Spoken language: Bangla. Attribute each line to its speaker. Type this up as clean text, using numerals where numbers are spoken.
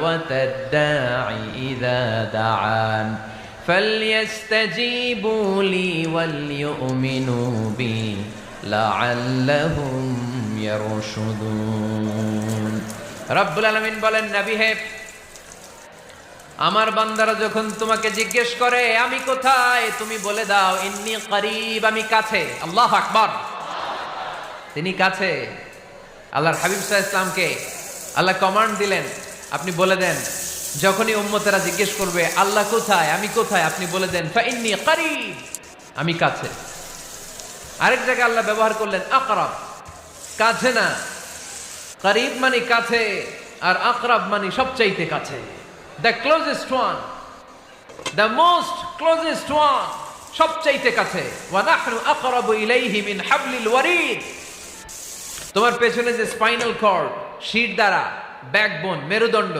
Speaker 1: দাওয়াতাদ দাঈ ইযা দাআন ফালইস্তাজীবু লি ওয়াল ইউমিনু বি লাআল্লাহুম ইয়ারশুদুন। রব্বুল আলামিন বলেন, নবী হে, আমার বান্দারা যখন তোমাকে জিজ্ঞেস করে আমি কোথায়, তুমি বলে দাও ইন্নী করিব, আমি কাছে। আল্লাহু আকবার, তিনি কাছে। আল্লাহর হাবিব সাল্লাল্লাহু আলাইহি ওয়াসাল্লামকে আল্লাহ কমান্ড দিলেন, আপনি বলে দেন যখনই উম্মতেরা জিজ্ঞেস করবে আল্লাহ কোথায়, আমি কোথায়, আপনি বলে দেন ফা ইন্নী করিব, আমি কাছে। আরেক জায়গায় আল্লাহ ব্যবহার করলেন আকরাব, কাছে না। করিব মানে কাছে, আর আকরাব মানে সবচাইতে কাছে। The closest one, the most closest one, সবচাইতে কাছে। ওয়া নাহনু আকরাবু ইলাইহি মিন হাবলিল ওয়ারিদ। তোমার পেছনে যে স্পাইনাল কর্ড, শির দ্বারা, ব্যাকবোন, মেরুদণ্ড